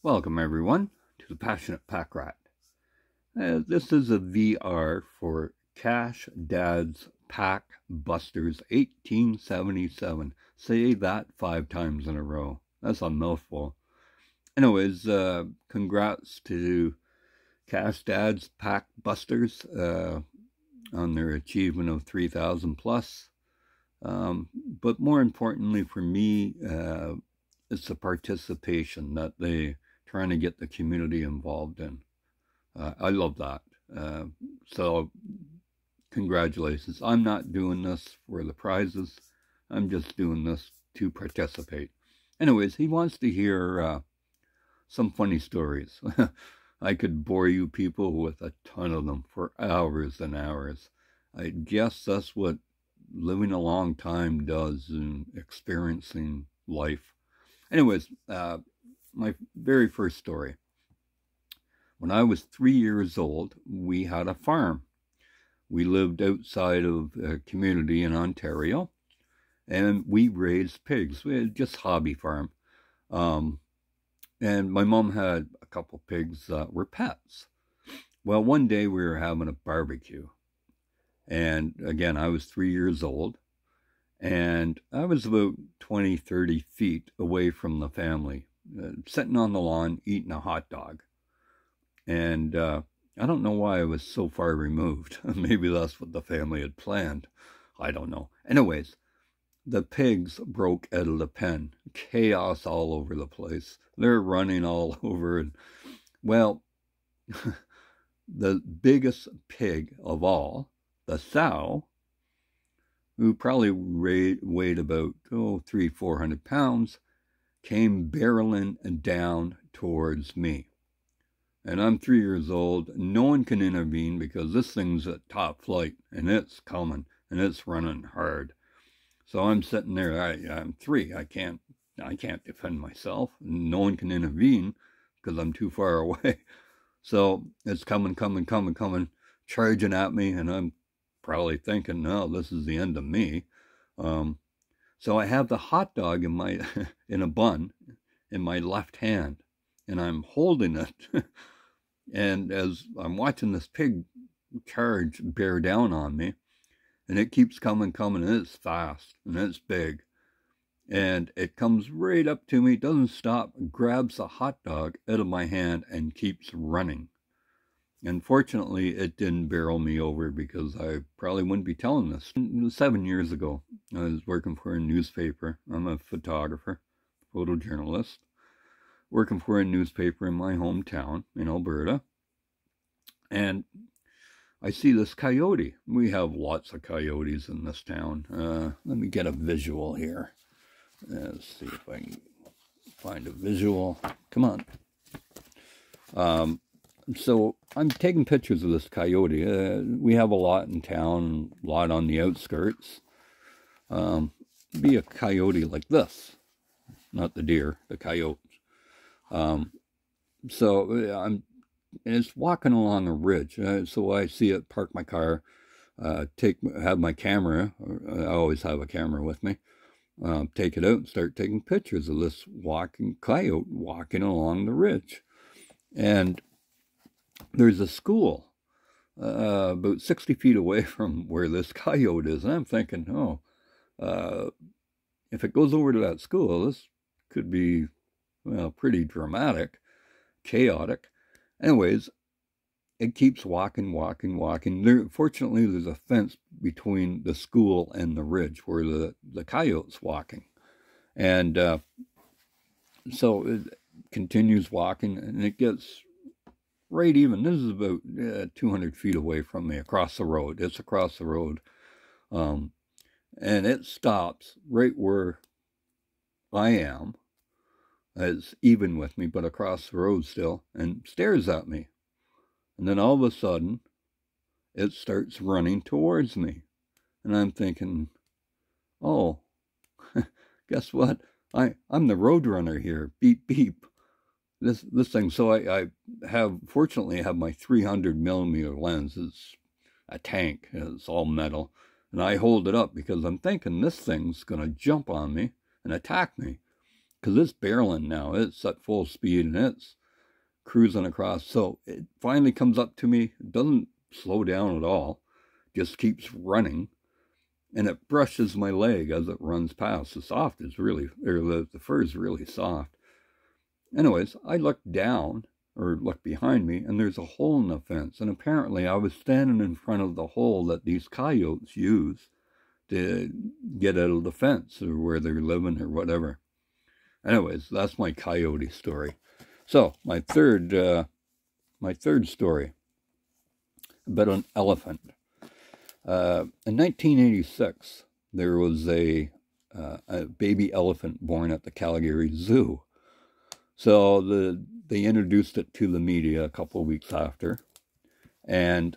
Welcome everyone to the Passionate Pack Rat. This is a VR for Cash Dad's Pack Busters 1877. Say that 5 times in a row. That's a mouthful. Anyways, congrats to Cash Dad's Pack Busters on their achievement of 3,000 plus. But more importantly for me, it's the participation that they trying to get the community involved in. I love that. So congratulations. I'm not doing this for the prizes. I'm just doing this to participate. Anyways, he wants to hear some funny stories. I could bore you people with a ton of them for hours and hours. I guess that's what living a long time does in experiencing life. Anyways, my very first story. When I was 3 years old, we had a farm. We lived outside of a community in Ontario, and we raised pigs. We had just hobby farm. And my mom had a couple pigs that were pets. Well, one day we were having a barbecue. And again, I was 3 years old. And I was about 20, 30 feet away from the family, sitting on the lawn, eating a hot dog. And I don't know why I was so far removed. Maybe that's what the family had planned. I don't know. Anyways, the pigs broke out of the pen. Chaos all over the place. They're running all over. And, well, the biggest pig of all, the sow, who probably weighed about 300-400 pounds, came barreling down towards me. And I'm 3 years old. No one can intervene because this thing's at top flight, and it's coming, and it's running hard. So I'm sitting there. I'm 3. I can't defend myself. No one can intervene because I'm too far away. So it's coming, charging at me, and I'm probably thinking, no, this is the end of me. So I have the hot dog in a bun in my left hand, and I'm holding it. And as I'm watching this pig charge bear down on me, and it keeps coming, and it's fast, and it's big. And it comes right up to me, doesn't stop, grabs the hot dog out of my hand, and keeps running. And fortunately, it didn't barrel me over because I probably wouldn't be telling this. 7 years ago, I was working for a newspaper. I'm a photographer, photojournalist, working for a newspaper in my hometown in Alberta. And I see this coyote. We have lots of coyotes in this town. Let me get a visual here. Let's see if I can find a visual. Come on. So I'm taking pictures of this coyote. We have a lot in town, a lot on the outskirts. Be a coyote like this, not the deer, the coyote. So it's walking along a ridge. So I see it, park my car, have my camera. I always have a camera with me. Take it out and start taking pictures of this walking coyote walking along the ridge. And there's a school about 60 feet away from where this coyote is. And I'm thinking, if it goes over to that school, this could be, well, pretty dramatic, chaotic. Anyways, it keeps walking. Fortunately, there's a fence between the school and the ridge where the coyote's walking. And so it continues walking, and it gets right even. This is about 200 feet away from me, across the road. It's across the road. And it stops right where I am. It's even with me, but across the road still, and stares at me. And then all of a sudden, it starts running towards me. And I'm thinking, oh, guess what? I'm the road runner here. Beep, beep. This thing. So I fortunately have my 300mm lens. It's a tank. It's all metal. And I hold it up because I'm thinking this thing's going to jump on me and attack me. because it's barreling now. It's at full speed and it's cruising across. So it finally comes up to me. It doesn't slow down at all. Just keeps running. And it brushes my leg as it runs past. The fur is really soft. Anyways, I look down, or look behind me, and there's a hole in the fence. And apparently I was standing in front of the hole that these coyotes use to get out of the fence, or where they're living, or whatever. Anyways, that's my coyote story. So my third story about an elephant. In 1986, there was a baby elephant born at the Calgary Zoo. So they introduced it to the media a couple of weeks after, and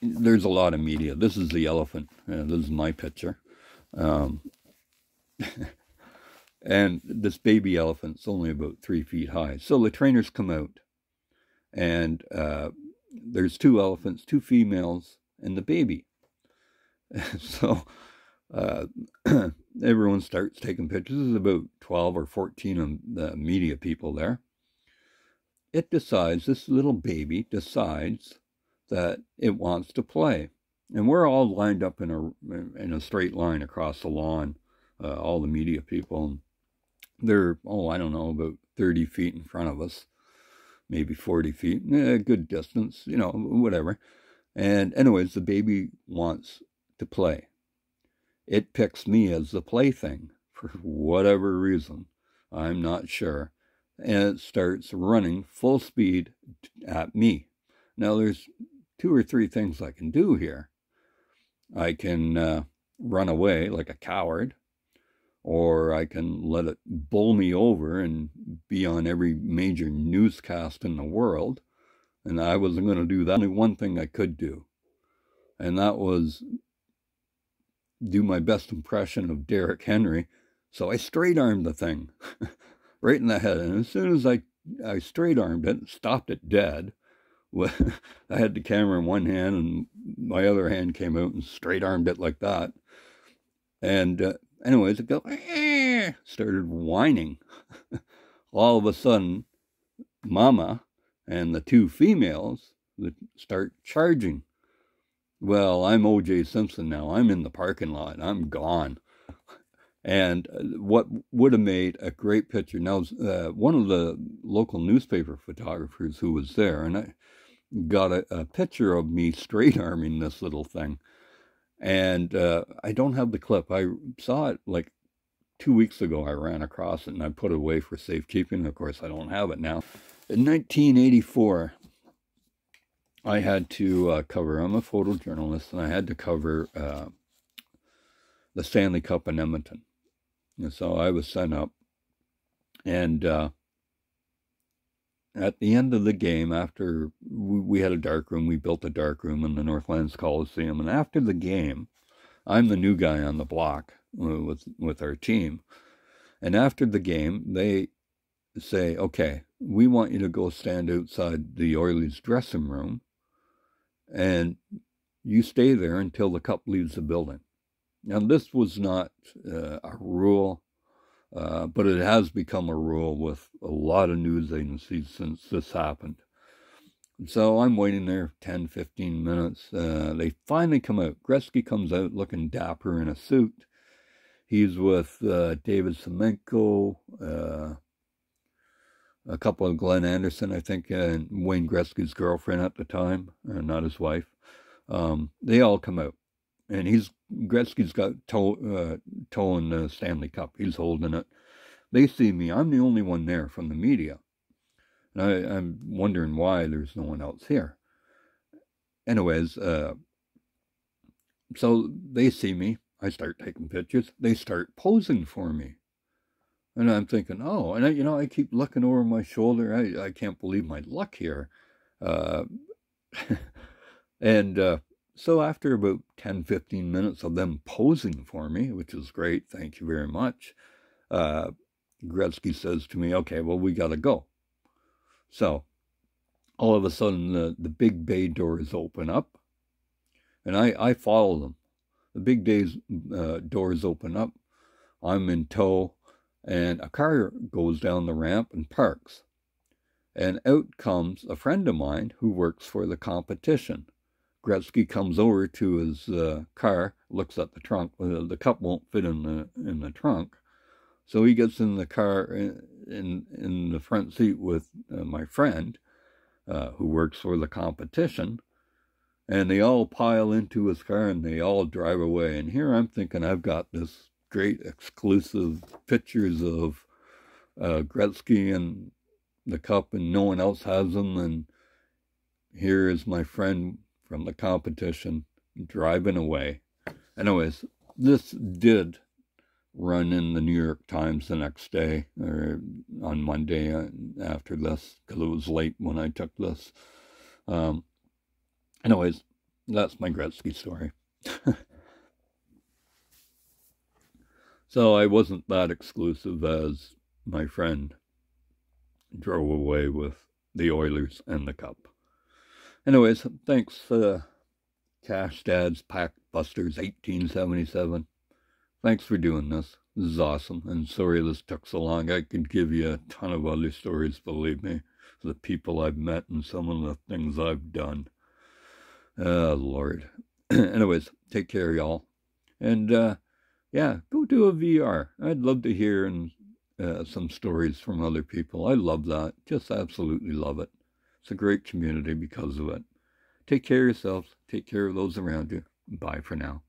there's a lot of media. This is the elephant. This is my picture. And this baby elephant's only about 3 feet high. So the trainers come out, and there's 2 elephants, 2 females, and the baby. So everyone starts taking pictures. There's about 12 or 14 of the media people there. This little baby decides that it wants to play. And we're all lined up in a straight line across the lawn, all the media people. And they're, I don't know, about 30 feet in front of us, maybe 40 feet, good distance, whatever. And anyways, the baby wants to play. It picks me as the plaything for whatever reason. I'm not sure. And it starts running full speed at me. Now, there's 2 or 3 things I can do here. I can run away like a coward, or I can let it bowl me over and be on every major newscast in the world. And I wasn't going to do that. Only one thing I could do, and that was do my best impression of Derrick Henry. So I straight-armed the thing right in the head. And as soon as I straight-armed it, stopped it dead, I had the camera in one hand and my other hand came out and straight-armed it like that. And anyways, it started whining. All of a sudden, Mama and the 2 females start charging. Well, I'm O.J. Simpson now. I'm in the parking lot. I'm gone. And what would have made a great picture. Now, one of the local newspaper photographers who was there, and I got a picture of me straight-arming this little thing. And I don't have the clip. I saw it like 2 weeks ago. I ran across it and I put it away for safekeeping. Of course, I don't have it now. In 1984, I had to cover, I'm a photojournalist, and I had to cover the Stanley Cup in Edmonton. And so I was sent up, and at the end of the game, after we had a dark room, we built a dark room in the Northlands Coliseum, and after the game, I'm the new guy on the block with our team, and after the game, they say, okay, we want you to go stand outside the Oilers dressing room, and you stay there until the Cup leaves the building. Now, this was not a rule, but it has become a rule with a lot of news agencies since this happened. So I'm waiting there 10, 15 minutes. They finally come out. Gretzky comes out looking dapper in a suit. He's with David Semenko, a couple of Glenn Anderson, I think, and Wayne Gretzky's girlfriend at the time, not his wife. They all come out. And Gretzky's got towing the Stanley Cup. He's holding it. They see me. I'm the only one there from the media. And I'm wondering why there's no one else here. Anyways, so they see me. I start taking pictures. They start posing for me. And I'm thinking, oh, and I keep looking over my shoulder. I can't believe my luck here. And so after about 10, 15 minutes of them posing for me, which is great, thank you very much, Gretzky says to me, okay, well, we got to go. So all of a sudden, the big bay doors open up, and I follow them. The big doors open up. I'm in tow, and a car goes down the ramp and parks. And out comes a friend of mine who works for the competition. Gretzky comes over to his car, looks at the trunk. The cup won't fit in the trunk, so he gets in the car in the front seat with my friend, who works for the competition, and they all pile into his car and they all drive away. And here I'm thinking I've got this great exclusive pictures of Gretzky and the cup, and no one else has them. And here is my friend from the competition driving away. Anyways, this did run in the New York Times the next day, or on Monday after this, because it was late when I took this. Anyways, that's my Gretzky story. So I wasn't that exclusive as my friend drove away with the Oilers and the cup. Anyways, thanks, Cash Dads Pack Busters 1877. Thanks for doing this. This is awesome. And sorry this took so long. I could give you a ton of other stories, believe me. The people I've met and some of the things I've done. Oh, Lord. Anyways, take care, y'all. And, yeah, go do a VR. I'd love to hear some stories from other people. I love that. Just absolutely love it. It's a great community because of it. Take care of yourselves. Take care of those around you. Bye for now.